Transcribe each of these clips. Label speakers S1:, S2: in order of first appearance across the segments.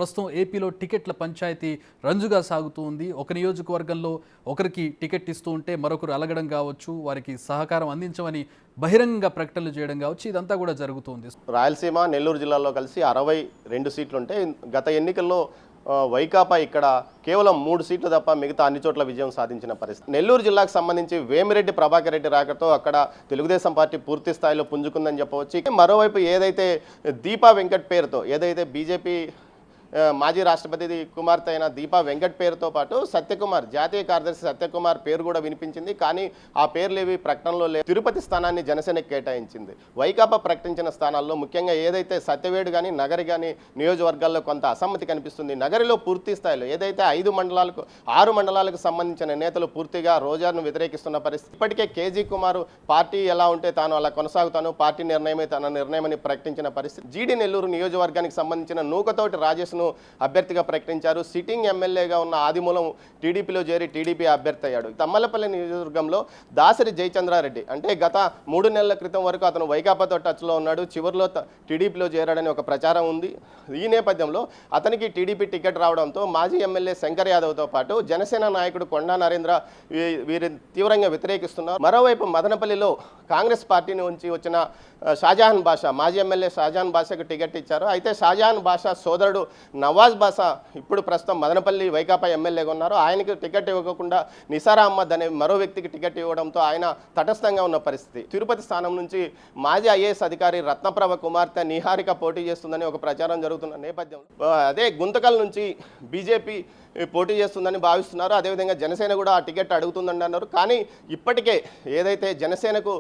S1: ప్రస్తుతం ఏపీలో టికెట్ల పంచాయతీ రంజుగా సాగుతూ ఉంది. ఒక నియోజకవర్గంలో ఒకరికి టికెట్ ఇస్తూ ఉంటే మరొకరు అలగడం కావచ్చు, వారికి సహకారం అందించమని బహిరంగ ప్రకటనలు చేయడం కావచ్చు, ఇదంతా కూడా జరుగుతుంది.
S2: రాయలసీమ, నెల్లూరు జిల్లాలో కలిసి 62 సీట్లుంటే గత ఎన్నికల్లో వైకాపా ఇక్కడ కేవలం 3 సీట్లు తప్ప మిగతా అన్ని చోట్ల విజయం సాధించిన పరిస్థితి. నెల్లూరు జిల్లాకు సంబంధించి వేమిరెడ్డి ప్రభాకర్ రెడ్డి రాకతో అక్కడ తెలుగుదేశం పార్టీ పూర్తి స్థాయిలో పుంజుకుందని చెప్పవచ్చు. మరోవైపు ఏదైతే దీపా వెంకట్ పేరుతో ఏదైతే బీజేపీ మాజీ రాష్ట్రపతి కుమార్తె అయిన దీపా వెంకట్ పేరుతో పాటు సత్యకుమార్, జాతీయ కార్యదర్శి సత్యకుమార్ పేరు కూడా వినిపించింది. కానీ ఆ పేర్లేవి ప్రకటనలో లేదు. తిరుపతి స్థానాన్ని జనసేనకి కేటాయించింది. వైకాపా ప్రకటించిన స్థానాల్లో ముఖ్యంగా ఏదైతే సత్యవేడు కానీ నగరి కానీ నియోజకవర్గాల్లో కొంత అసమ్మతి కనిపిస్తుంది. నగరిలో పూర్తి స్థాయిలో ఏదైతే 6 మండలాలకు సంబంధించిన నేతలు పూర్తిగా రోజాను వ్యతిరేకిస్తున్న పరిస్థితి. ఇప్పటికే కేజీ కుమార్ పార్టీ ఎలా ఉంటే తాను అలా కొనసాగుతాను, పార్టీ నిర్ణయమే తన నిర్ణయమని ప్రకటించిన పరిస్థితి. జీడి నెల్లూరు నియోజకవర్గానికి సంబంధించిన నూకతోటి రాజేష్ను అభ్యర్థిగా ప్రకటించారు. సిట్టింగ్ ఎమ్మెల్యేగా ఉన్న ఆదిమూలం టీడీపీలో చేరి టీడీపీ అభ్యర్థి అయ్యాడు. తమ్మలపల్లి నియోజకవర్గంలో దాసరి జయచంద్రారెడ్డి అంటే గత 3 నెలల క్రితం వరకు అతను వైకాపాతో టచ్లో ఉన్నాడు, చివరిలో టీడీపీలో చేరాడని ఒక ప్రచారం ఉంది. ఈ నేపథ్యంలో అతనికి టీడీపీ టికెట్ రావడంతో మాజీ ఎమ్మెల్యే శంకర్ యాదవ్తో పాటు జనసేన నాయకుడు కొండా నరేంద్ర వీరిని తీవ్రంగా వ్యతిరేకిస్తున్నారు. మరోవైపు మదనపల్లిలో కాంగ్రెస్ పార్టీ నుంచి వచ్చిన షాజహాన్ బాషా, మాజీ ఎమ్మెల్యే షాజహాన్ బాషాకు టికెట్ ఇచ్చారు. అయితే షాజహాన్ బాషా సోదరుడు నవాజ్ బాషా ఇప్పుడు ప్రస్తుతం మదనపల్లి వైకాపా ఎమ్మెల్యేగా ఉన్నారు. ఆయనకి టికెట్ ఇవ్వకుండా నిసారా అహ్మద్ అనే మరో వ్యక్తికి టికెట్ ఇవ్వడంతో ఆయన తటస్థంగా ఉన్న పరిస్థితి. తిరుపతి స్థానం నుంచి మాజీ ఐఏఎస్ అధికారి రత్నప్రభ కుమార్తె నిహారిక పోటీ చేస్తుందని ఒక ప్రచారం జరుగుతున్న నేపథ్యంలో అదే గుంతకల్ నుంచి బీజేపీ పోటీ చేస్తుందని భావిస్తున్నారు. అదేవిధంగా జనసేన కూడా ఆ టికెట్ అడుగుతుందని అన్నారు. కానీ ఇప్పటికే ఏదైతే జనసేనకు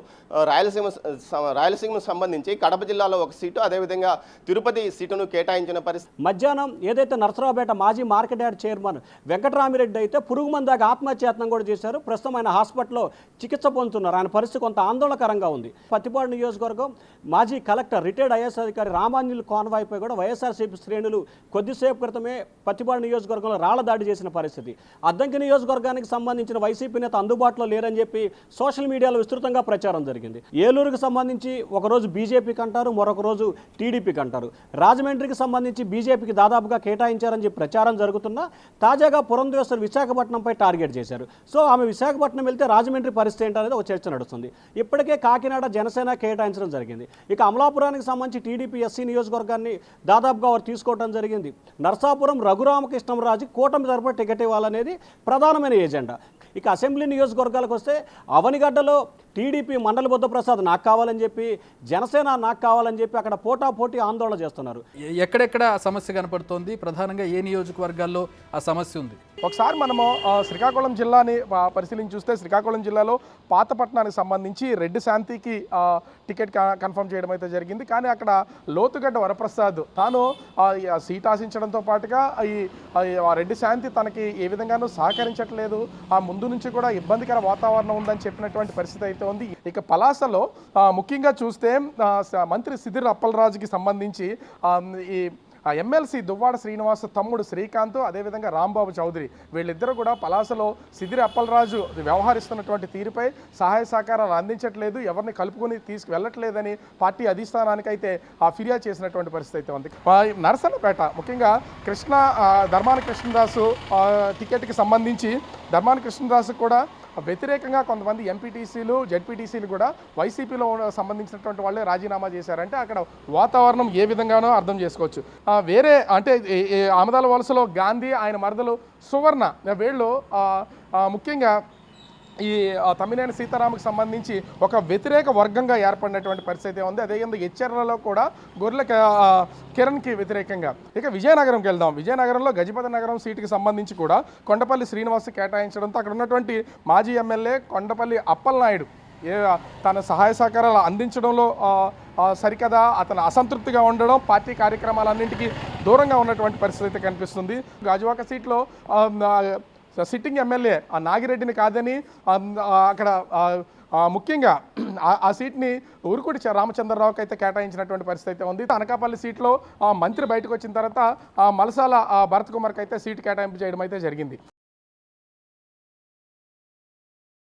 S2: రాయలసీమకు సంబంధించి కడప జిల్లాలో ఒక సీటు, అదేవిధంగా తిరుపతి సీటును కేటాయించిన పరిస్థితి.
S3: మధ్యాహ్నం ఏదైతే నరసరావుపేట మాజీ మార్కెట్ యార్డ్ చైర్మన్ వెంకటరామిరెడ్డి అయితే పురుగు మందాక ఆత్మహత్యాయత్నం కూడా చేశారు. ప్రస్తుతం ఆయన హాస్పిటల్లో చికిత్స పొందుతున్నారు. ఆయన పరిస్థితి కొంత ఆందోళనకరంగా ఉంది. పత్తిపాడు నియోజకవర్గం మాజీ కలెక్టర్ రిటైర్డ్ ఐఏఎస్ అధికారి రామాంజులు కాన్వాయ్పై కూడా వైఎస్ఆర్సీపీ శ్రేణులు కొద్దిసేపు క్రితమే పత్తిపాడు నియోజకవర్గంలో రాళ్ల దాడి చేసిన పరిస్థితి. అద్దంకి నియోజకవర్గానికి సంబంధించిన వైసీపీ నేత అందుబాటులో లేరని చెప్పి సోషల్ మీడియాలో విస్తృతంగా ప్రచారం జరిగింది. ఏలూరుకు సంబంధించి ఒకరోజు బీజేపీకి అంటారు, మరొక రోజు టీడీపీకి అంటారు. రాజమండ్రికి సంబంధించి బీజేపీకి దాదాపుగా కేటాయించారని చెప్పి ప్రచారం జరుగుతున్నా తాజాగా పురంధేశ్వరి విశాఖపట్నంపై టార్గెట్ చేశారు. సో ఆమె విశాఖపట్నం వెళ్తే రాజమండ్రి పరిస్థితి ఏంటనేది ఒక చర్చ నడుస్తుంది. ఇప్పటికే కాకినాడ జనసేన కేటాయించడం జరిగింది. ఇక అమలాపురానికి సంబంధించి టీడీపీ ఎస్సీ నియోజకవర్గాన్ని దాదాపుగా వారు తీసుకోవడం జరిగింది. నర్సాపురం రఘురామకృష్ణంరాజు కూటమి తరపున టికెట్ ఇవ్వాలనేది ప్రధానమైన ఎజెండా. ఇక అసెంబ్లీ నియోజకవర్గాలకు వస్తే అవనిగడ్డలో టీడీపీ మండలి బుద్ధప్రసాద్ నాకు కావాలని చెప్పి, జనసేన నాకు కావాలని చెప్పి అక్కడ పోటాపోటీ ఆందోళన చేస్తున్నారు.
S1: ఎక్కడెక్కడ సమస్య కనపడుతోంది, ప్రధానంగా ఏ నియోజకవర్గాల్లో ఆ సమస్య ఉంది?
S4: ఒకసారి మనము శ్రీకాకుళం జిల్లాని పరిశీలించి చూస్తే శ్రీకాకుళం జిల్లాలో పాతపట్నానికి సంబంధించి రెడ్డి శాంతికి టికెట్ కన్ఫర్మ్ చేయడం అయితే జరిగింది. కానీ అక్కడ లోతుగడ్డ వరప్రసాద్ తాను సీట్ ఆశించడంతో పాటుగా ఈ రెడ్డి శాంతి తనకి ఏ విధంగానూ సహకరించట్లేదు, ఆ ముందు నుంచి కూడా ఇబ్బందికర వాతావరణం ఉందని చెప్పినటువంటి పరిస్థితి అయితే ఉంది. ఇక పలాసలో ముఖ్యంగా చూస్తే మంత్రి సిదిరి అప్పలరాజుకి సంబంధించి ఈ ఎమ్మెల్సీ దువ్వాడ శ్రీనివాస్ తమ్ముడు శ్రీకాంత్, అదేవిధంగా రాంబాబు చౌదరి వీళ్ళిద్దరూ కూడా పలాసలో సిదిరి అప్పలరాజు వ్యవహరిస్తున్నటువంటి తీరుపై సహాయ సహకారాలు అందించట్లేదు, ఎవరిని కలుపుకొని తీసుకువెళ్ళట్లేదని పార్టీ అధిష్టానానికి అయితే ఫిర్యాదు చేసినటువంటి పరిస్థితి అయితే ఉంది. నరసన్నపేట ముఖ్యంగా ధర్మాన కృష్ణదాసు టికెట్కి సంబంధించి ధర్మాన కృష్ణదాసు కూడా వ్యతిరేకంగా కొంతమంది ఎంపీటీసీలు, జెడ్పీటీసీలు కూడా వైసీపీలో సంబంధించినటువంటి వాళ్ళే రాజీనామా చేశారంటే అక్కడ వాతావరణం ఏ విధంగానో అర్థం చేసుకోవచ్చు. వేరే అంటే ఆమదాల వలసలో గాంధీ, ఆయన మరదలు సువర్ణ వీళ్ళు ముఖ్యంగా ఈ తమ్మినేని సీతారామకు సంబంధించి ఒక వ్యతిరేక వర్గంగా ఏర్పడినటువంటి పరిస్థితి ఉంది. అదేవిధంగా హెచ్చర్లలో కూడా గొర్రెల కిరణ్కి వ్యతిరేకంగా. ఇక విజయనగరంకి వెళ్దాం. విజయనగరంలో గజపతి నగరం సీటుకి సంబంధించి కూడా కొండపల్లి శ్రీనివాస్ కేటాయించడంతో అక్కడ ఉన్నటువంటి మాజీ ఎమ్మెల్యే కొండపల్లి అప్పలనాయుడు తన సహాయ సహకారాలు అందించడంలో సరికదా అతను అసంతృప్తిగా ఉండడం, పార్టీ కార్యక్రమాలన్నింటికీ దూరంగా ఉన్నటువంటి పరిస్థితి కనిపిస్తుంది. గాజువాక సీట్లో సిట్టింగ్ ఎమ్మెల్యే నాగిరెడ్డిని కాదని అక్కడ ముఖ్యంగా ఆ సీట్ని ఊరుకుడి రామచంద్రరావుకి అయితే కేటాయించినటువంటి పరిస్థితి అయితే ఉంది. అనకాపల్లి సీట్లో మంత్రి బయటకు వచ్చిన తర్వాత మలసాల భరత్ కుమార్కి అయితే సీటు కేటాయింపు చేయడం అయితే జరిగింది.